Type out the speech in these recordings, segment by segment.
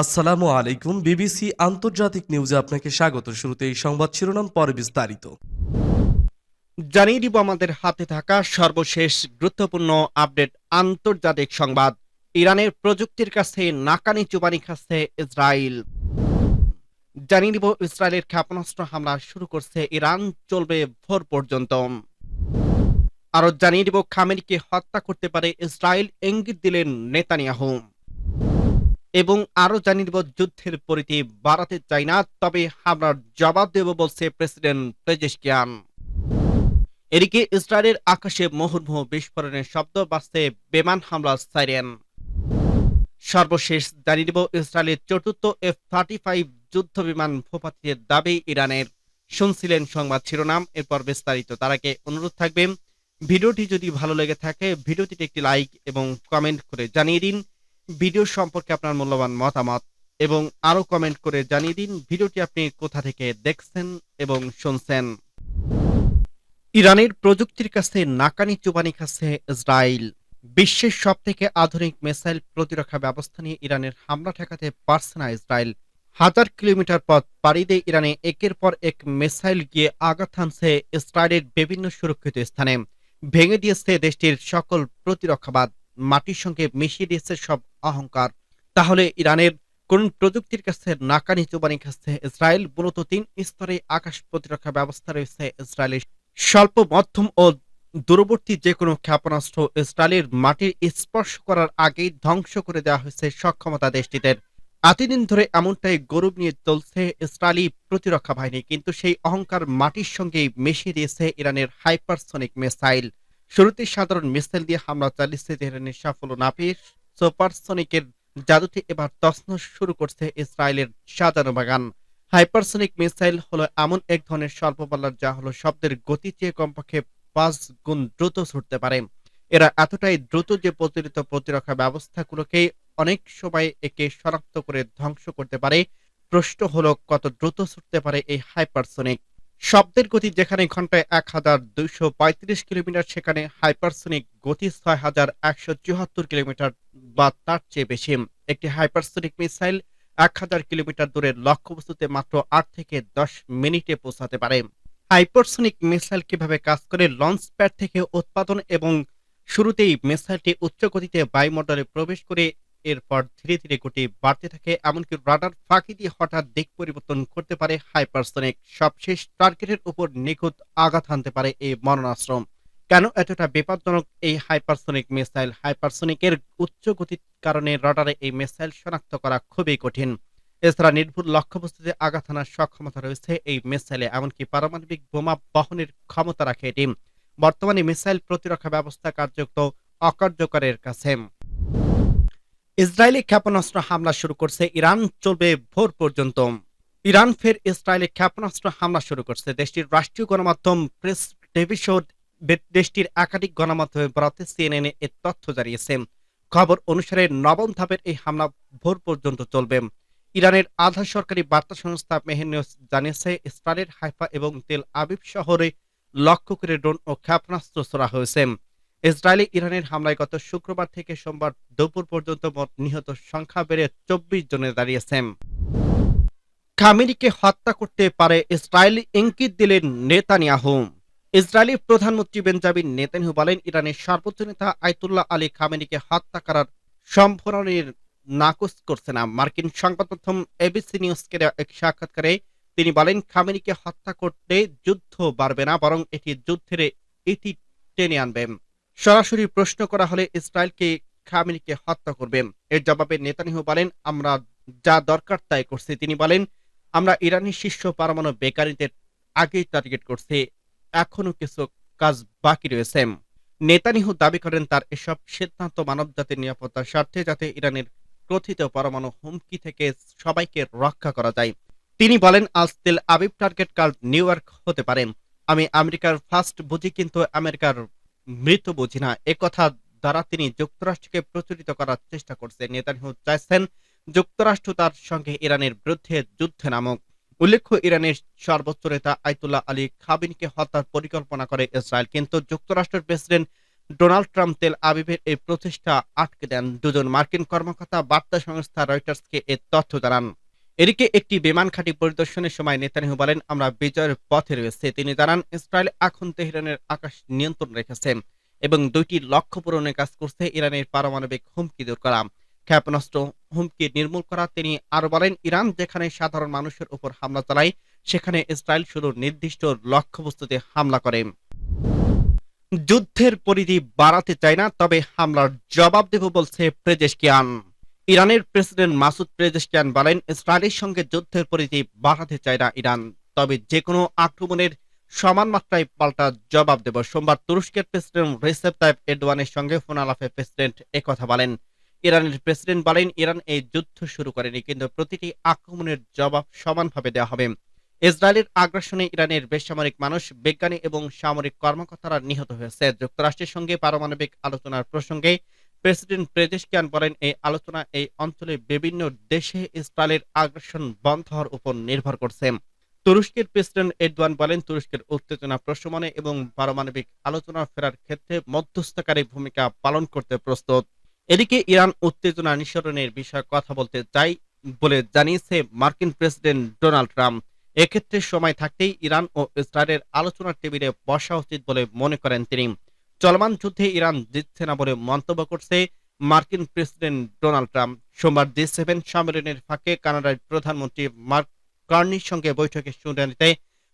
আসসালামু আলাইকুম। বিবিসি আন্তর্জাতিক নিউজে আপনাকে স্বাগত। শুরুতেই সংবাদ শিরোনাম, পরে বিস্তারিত। জানিয়ে দিব আমাদের হাতে থাকা সর্বশেষ গুরুত্বপূর্ণ আপডেট। আন্তর্জাতিক সংবাদ। ইরানের প্রযুক্তির কাছে নাকানি চুবানি খাচ্ছে ইসরায়েল। জানিয়ে দিব ইসরায়েলের ক্ষেপণাস্ত্র হামলা শুরু করছে ইরান, চলবে ভোর পর্যন্ত। আরো জানিয়ে দিব খামেনিকে হত্যা করতে পারে ইসরায়েল, ইঙ্গিত দিলেন নেতানিয়াহু। এবং আরো জানিয়ে দিব যুদ্ধের পরিধি বাড়াতে চাই না, তবে হামলার জবাব দেব বলছে প্রেসিডেন্ট পেজেশকিয়ান। এদিকে ইসরায়েলের আকাশে মুহুর্মুহু বিস্ফোরণের শব্দ, বাজছে বিমান হামলার সাইরেন। সর্বশেষ জানিয়ে দিব ইসরায়েলের চতুর্থ F-35 যুদ্ধ বিমান ভূপাতিতের দাবি ইরানের। শুনছিলেন সংবাদ শিরোনাম, এরপর বিস্তারিত। তার আগে অনুরোধ থাকবে, ভিডিওটি যদি ভালো লেগে থাকে ভিডিওটিতে একটি লাইক এবং কমেন্ট করে জানিয়ে দিন ভিডিও সম্পর্কে আপনার মূল্যবান মতামত, এবং আরো কমেন্ট করে জানিয়ে দিন ভিডিওটি আপনি কোথা থেকে দেখছেন এবং শুনছেন। ইরানের প্রযুক্তির কাছে নাকানি চুবানি খাচ্ছে ইসরায়েল। বিশ্বের সব থেকে আধুনিক মিসাইল প্রতিরক্ষা ব্যবস্থা নিয়ে ইরানের হামলা ঠেকাতে পারছে না ইসরায়েল। হাজার কিলোমিটার পথ পাড়ি দিয়ে ইরানে একের পর এক মিসাইল গিয়ে আঘাত হানছে ইসরায়েলের বিভিন্ন সুরক্ষিত স্থানে, ভেঙে দিয়েছে দেশটির সকল প্রতিরক্ষাবাদ, মাটির সঙ্গে মিশিয়ে দিয়েছে সব অহংকার। তাহলে ইরানের কোন প্রযুক্তির কাছে নাকানি চুবানি খাচ্ছে ইসরায়েল? মূলত তিন স্তরে আকাশ প্রতিরক্ষা ব্যবস্থা রয়েছে ইসরায়েলের। স্বল্প, মধ্যম ও দূরবর্তী যে কোনো ক্ষেপণাস্ত্র ইসরায়েলের মাটির স্পর্শ করার আগেই ধ্বংস করে দেওয়া হয়েছে সক্ষমতা দেশটিতে। এতদিন ধরে এমনটাই গৌরব নিয়ে চলছে ইসরায়েলি প্রতিরক্ষা বাহিনী, কিন্তু সেই অহংকার মাটির সঙ্গেই মিশিয়ে দিয়েছে ইরানের হাইপারসনিক মিসাইল। শুরুতে সাধারণ মিসাইল দিয়ে হামলা চালিয়েছে তেহরানের সাফল্য না পেয়ে সুপারসনিকের জাদুতে এবার তছনছ শুরু করছে ইসরায়েলের সাজানো বাগান। হাইপারসনিক মিসাইল হলো এমন এক ধরনের স্বল্প পাল্লার, যা হলো শব্দের গতি চেয়ে কমপক্ষে 5 গুণ দ্রুত ছুটতে পারে। এরা এতটাই দ্রুত যে প্রচলিত প্রতিরক্ষা ব্যবস্থাগুলোকে অনেক সময় একে শনাক্ত করে ধ্বংস করতে পারে। প্রশ্ন হলো কত দ্রুত ছুটতে পারে এই হাইপারসনিক। শব্দের গতি যেখানে ঘন্টায় 1235 কিলোমিটার, সেখানে হাইপারসনিক গতি 6174 কিলোমিটার বা তার চেয়ে বেশি। একটি হাইপারসনিক মিসাইল 1000 কিলোমিটার দূরের লক্ষ্যবস্তুতে মাত্র 8 থেকে 10 মিনিটে পৌঁছাতে পারে। হাইপারসনিক মিসাইল কিভাবে কাজ করে? লঞ্চ প্যাড থেকে উৎপাদন এবং শুরুতেই মিসাইলটি উচ্চ গতিতে বায়ুমণ্ডলে প্রবেশ করে এরপর ধীরে ধীরে গতি বাড়তে থাকে, এমনকি রাডার ফাঁকি দিয়ে হঠাৎ দিক পরিবর্তন করতে পারে হাইপারসনিক। সবশেষ টার্গেটের উপর নিখুঁত আঘাত হানতে পারে এই মরণাস্ত্র। কেন এতটা বিপজ্জনক এই হাইপারসনিক মিসাইল? হাইপারসনিকের উচ্চ গতির কারণে রাডারে এই মিসাইল শনাক্ত করা খুবই কঠিন। এছাড়া নির্ভুল লক্ষ্যবস্তুতে আঘাত হানার সক্ষমতা রয়েছে এই মিসাইলে, এমনকি পারমাণবিক বোমা বহনের ক্ষমতা রাখে এটি। বর্তমানে মিসাইল প্রতিরক্ষা ব্যবস্থা কার্যত অকার্যকরের কাছে। ইসরায়েলি ক্ষেপণাস্ত্র হামলা শুরু করছে ইরান, চলবে ভোর পর্যন্ত। ইরান ফের ইসরায়েলি ক্ষেপণাস্ত্র হামলা শুরু করছে। দেশটির রাষ্ট্রীয় গণমাধ্যম প্রেস টেলিভিশন দেশটির একাধিক গণমাধ্যমে বরাতে সিএনএন এর তথ্য জানিয়েছে। খবর অনুসারে নবম ধাপের এই হামলা ভোর পর্যন্ত চলবে। ইরানের আধা সরকারি বার্তা সংস্থা মেহের নিউজ জানিয়েছে, ইসরায়েলের হাইফা এবং তেল আবিব শহরে লক্ষ্য করে ড্রোন ও ক্ষেপণাস্ত্র ছোড়া হয়েছে। ইসরায়েলি ইরানের হামলায় গত শুক্রবার থেকে সোমবার দুপুর পর্যন্ত মোট নিহত সংখ্যা বেড়ে 24 জনে দাঁড়িয়েছে। খামেনিকে হত্যা করতে পারে ইসরায়েল, ইঙ্গিত দিলেন নেতানিয়াহু। ইসরায়েলি প্রধানমন্ত্রী বেঞ্জামিন নেতানিয়াহু বলেন, ইরানের সর্বোচ্চ নেতা আয়াতুল্লাহ আলী খামেনিকে হত্যা করার সম্ভাবনার নাকচ করছে না। মার্কিন সংবাদ মাধ্যম এবিসি নিউজকে দেওয়া এক সাক্ষাৎকারে তিনি বলেন, খামেনিকে হত্যা করতে যুদ্ধ বাড়বে না, বরং এটি যুদ্ধের ইতি টেনে আনবে। সরাসরি প্রশ্ন করা হলে ইসরায়েলকে খামেনিকে হত্যা করবে, এর জবাবে নেতানিয়াহু বলেন, আমরা যা দরকার তাই করছি। তিনি বলেন, আমরা ইরানের শীর্ষ পরমাণু বেকারিদের আগেই টার্গেট করছি, এখনো কিছু কাজ বাকি রয়েছে। নেতানিয়াহু দাবি করেন, তার এসব সিদ্ধান্ত মানবজাতির নিরাপত্তার স্বার্থে, যাতে ইরানের কথিত পরমাণু হুমকি থেকে সবাইকে রক্ষা করা যায়। তিনি বলেন, আজ তেল আবিব টার্গেট, কাল নিউ ইয়র্ক হতে পারে। আমি আমেরিকার ফার্স্ট বুঝি, কিন্তু আমেরিকার মৃত বুঝি না। একথা দ্বারা তিনি যুক্তরাষ্ট্রকে প্রচলিত করার চেষ্টা করছেন। নেতানিয়াহু চাইছেন যুক্তরাষ্ট্র তার সঙ্গে ইরানের বিরুদ্ধে যুদ্ধে নামুক। উল্লেখ্য, ইরানের সর্বোচ্চ নেতা আয়াতুল্লাহ আলী খামেনিকে হত্যার পরিকল্পনা করে ইসরায়েল, কিন্তু যুক্তরাষ্ট্রের প্রেসিডেন্ট ডোনাল্ড ট্রাম্প তেল আবিবের এই প্রচেষ্টা আটকে দেন। দুজন মার্কিন কর্মকর্তা বার্তা সংস্থা রয়টার্সকে এ তথ্য জানান। এদিকে একটি বিমান ঘাঁটি পরিদর্শনের সময় নেতানিয়াহু বলেন, আমরা বিজয়ের পথে রয়েছে। তিনি জানান, ইসরায়েল এখন তেহরানের আকাশ নিয়ন্ত্রণ রেখেছে এবং 2টি লক্ষ্য পূরণে কাজ করছে। ইরানের পারমাণবিক হুমকি দূর করা, ক্ষেপণাস্ত্র হুমকি নির্মূল করা। তিনি আরো বলেন, ইরান যেখানে সাধারণ মানুষের উপর হামলা চালায় সেখানে ইসরায়েল শুধু নির্দিষ্ট লক্ষ্যবস্তুতে হামলা করে। যুদ্ধের পরিধি বাড়াতে চায় না, তবে হামলার জবাব দেব বলছে পেজেশকিয়ান। ইরানের প্রেসিডেন্ট মাসুদ পেজেশকিয়ান বলেন, ইসরায়েলের সঙ্গে যুদ্ধের পরিধি বাড়াতে চায় না ইরান, তবে যে কোনো আক্রমণের সমান মাত্রায় পাল্টা জবাব দেব। সোমবার তুরস্কের প্রেসিডেন্ট রেসেপ তাইপ এরদোয়ানের সঙ্গে ফোন আলাপে প্রেসিডেন্ট একথা বলেন। ইরানের প্রেসিডেন্ট বলেন, ইরান এই যুদ্ধ শুরু করেনি, কিন্তু প্রতিটি আক্রমণের জবাব সমানভাবে দেওয়া হবে। ইসরায়েলের আগ্রাসনে ইরানের বেসামরিক মানুষ, বিজ্ঞানী এবং সামরিক কর্মকর্তারা নিহত হয়েছে। যুক্তরাষ্ট্রের সঙ্গে পারমাণবিক আলোচনার প্রসঙ্গে প্রেসিডেন্ট পেজেশকিয়ান বলেন, এই আলোচনা এই অঞ্চলের বিভিন্ন দেশে ইসরায়েলের আগ্রাসন বন্ধ হওয়ার উপর নির্ভর করছে। তুরস্কের প্রেসিডেন্ট এরদোয়ান বলেন, তুরস্কের উত্তেজনা প্রশমনে এবং পারমাণবিক আলোচনা ফেরার ক্ষেত্রে মধ্যস্থকারী ভূমিকা পালন করতে প্রস্তুত। এদিকে ইরান উত্তেজনা নিঃসরণের বিষয়ে কথা বলতে চাই বলে জানিয়েছে মার্কিন প্রেসিডেন্ট ডোনাল্ড ট্রাম্প। এক্ষেত্রে সময় থাকতেই ইরান ও ইসরায়েলের আলোচনার টেবিলে বসা উচিত বলে মনে করেন তিনি। চলমান যুদ্ধে ইরান জিতছে না বলে মন্তব্য করছে মার্কিন প্রেসিডেন্ট ডোনাল্ড ট্রাম্প। সোমবার G7 সম্মেলনের ফাঁকে কানাডার প্রধানমন্ত্রী মার্ক কার্নির সঙ্গে বৈঠকে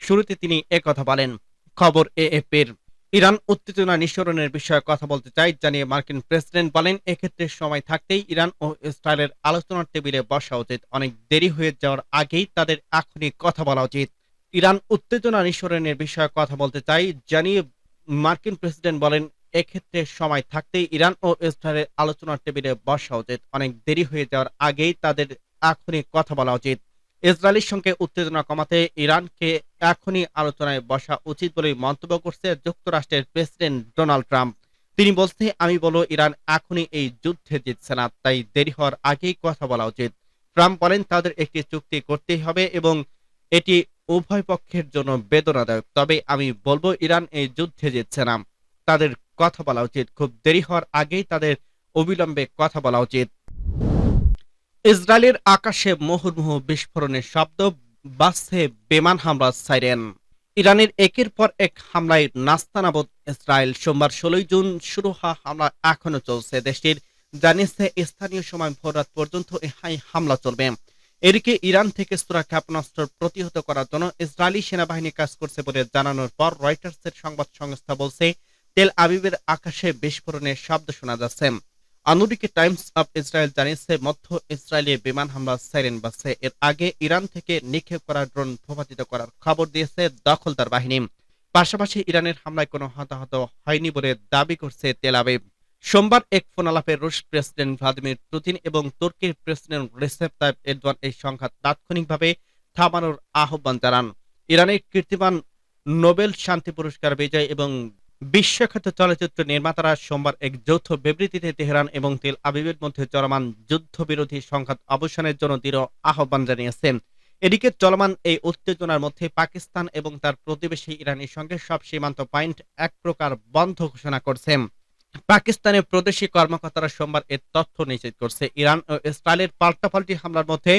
শুরুতে তিনি একথা বলেন। খবর AFP-র। ইরান উত্তেজনা নিঃসরণের বিষয়ে কথা বলতে চাই জানিয়ে মার্কিন প্রেসিডেন্ট বলেন, এক্ষেত্রে সময় থাকতেই ইরান ও ইসরায়েলের আলোচনার টেবিলে বসা উচিত। অনেক দেরি হয়ে যাওয়ার আগেই তাদের এখনই কথা বলা উচিত। ইরান উত্তেজনা নিঃসরণের বিষয়ে কথা বলতে চাই জানিয়ে মার্কিন প্রেসিডেন্ট বলেন, এক্ষেত্রে সময় থাকতেই ইরান ও ইসরায়েলের আলোচনার টেবিলে বসা উচিত। অনেক দেরি হয়ে যাওয়ার আগেই তাদের এখনই কথা বলা উচিত। ইসরায়েলের সঙ্গে উত্তেজনা কমাতে ইরানকে এখনই আলোচনায় বসা উচিত বলে মন্তব্য করছে যুক্তরাষ্ট্রের প্রেসিডেন্ট ডোনাল্ড ট্রাম্প। তিনি বলছে, আমি বলবো ইরান এখনই এই যুদ্ধে জিতছে না, তাই দেরি হওয়ার আগেই কথা বলা উচিত। ট্রাম্প বলেন, তাদের একটি চুক্তি করতেই হবে এবং এটি উভয় পক্ষের জন্য বেদনাদায়ক, তবে আমি বলবো ইরান এই যুদ্ধে জিতছে না, তাদের কথা বলা উচিত। খুব দেরি হওয়ার আগেই তাদের অবিলম্বে কথা বলা উচিত। ইসরায়েলের আকাশে মুহুর্মুহু বিস্ফোরণের শব্দ, বাজছে বিমান হামলার সাইরেন। ইরানের একের পর এক হামলায় নাস্তানাবুদ ইসরায়েল। সোমবার 16 জুন শুরু হওয়া হামলা এখনো চলছে। দেশটির জানিয়েছে স্থানীয় সময় ভোররাত পর্যন্ত এই হামলা চলবে। এদিকে ইরান থেকে ছোড়া ক্ষেপণাস্ত্র প্রতিহত করার জন্য ইসরায়েলি সেনাবাহিনী কাজ করছে বলে জানানোর পর রয়টার্সের সংবাদ সংস্থা বলছে, তেল আবিবের আকাশে বিস্ফোরণের শব্দ শোনা যাচ্ছে। অন্যদিকে টাইমস অফ ইসরায়েল জানিয়েছে, মধ্য ইসরায়েলে বিমান হামলার সাইরেন বাজছে। এর আগে ইরান থেকে নিক্ষেপ করা ড্রোন ভূপাতিত করার খবর দিয়েছে দখলদার বাহিনী। পাশাপাশি ইরানের হামলায় কোনো হতাহত হয়নি বলে দাবি করছে তেল আবিব। সোমবার এক ফোন আলাপে রুশ প্রেসিডেন্ট ভ্লাদিমির পুতিন এবং তুর্কির প্রেসিডেন্ট রেসেপ তাইপ এরদোয়ান এই সংঘাত তাৎক্ষণিকভাবে থামানোর আহ্বান জানান। ইরানের কীর্তিমান নোবেল শান্তি পুরস্কার বিজয়ী এবং বিশ্বখ্যাত চলচ্চিত্র নির্মাতারা সোমবার এক যৌথ বিবৃতিতে তেহরান এবং তেল আবিবের মধ্যে চলমান যুদ্ধবিরোধী সংঘাত অবসানের জন্য দৃঢ় আহ্বান জানিয়েছেন। এদিকে চলমান এই উত্তেজনার মধ্যে পাকিস্তান এবং তার প্রতিবেশী ইরানের সঙ্গে সব সীমান্ত পয়েন্ট এক প্রকার বন্ধ ঘোষণা করছে। পাকিস্তানের প্রদেশী কর্মকর্তারা সোমবার এর তথ্য নিশ্চিত করছে। ইরান ও ইসরায়েলের পাল্টাপাল্টি হামলার মধ্যে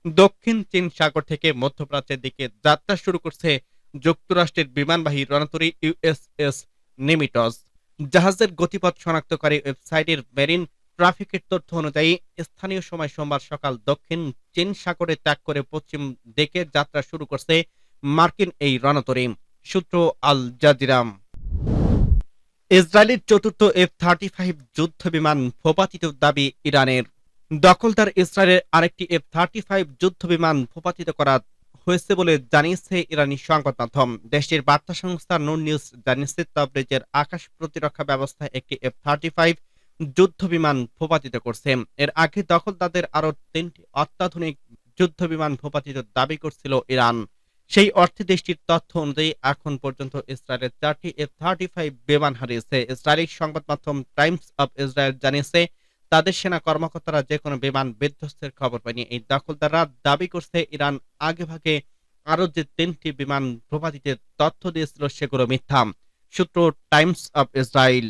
দক্ষিণ চীন সাগর থেকে মধ্যপ্রাচ্যের দিকে যাত্রা শুরু করছে যুক্তরাষ্ট্রের বিমানবাহী রণতরী USS নিমিটজ। জাহাজের গতিপথ শনাক্তকারী ওয়েবসাইটের মেরিন ট্রাফিকের তথ্য অনুযায়ী স্থানীয় সময় সোমবার সকাল দক্ষিণ চীন সাগরে ত্যাগ করে পশ্চিম দিকে যাত্রা শুরু করছে মার্কিন এই রণতরী। সূত্র আল জাজিরা। ইসরায়েলের চতুর্থ F-35 যুদ্ধ বিমান ভূপাতিত দাবি ইরানের। দখলদার ইসরায়েলের আরেকটি F-35 যুদ্ধ বিমান ভূপাতিত করা হয়েছে বলে জানিয়েছে ইরানি সংবাদ মাধ্যম। দেশটির বার্তা সংস্থা নুন নিউজ জানিয়েছে, তাবরিজের আকাশ প্রতিরক্ষা ব্যবস্থা একটি F-35 যুদ্ধ বিমান ভূপাতিত করছে। এর আগে দখলদারদের আরো 3টি অত্যাধুনিক যুদ্ধ বিমান ভূপাতিত দাবি করছিল ইরান। সেই অর্থে দেশটির তথ্য অনুযায়ী এখন পর্যন্ত ইসরায়েলের 4টি F-35 বিমান হারিয়েছে। ইসরায়েলি সংবাদ মাধ্যম টাইমস অফ ইসরায়েল জানিয়েছে, তাদের সেনা কর্মকর্তারা যে কোনো বিমান বিধ্বস্তের খবর পায়নি। এই দখলদাররা দাবি করছে ইরান আগেভাগে আরো যে 3টি বিমান ভূপাতিতের তথ্য দিয়েছিল সেগুলো মিথ্যা। সূত্র টাইমস অফ ইসরায়েল।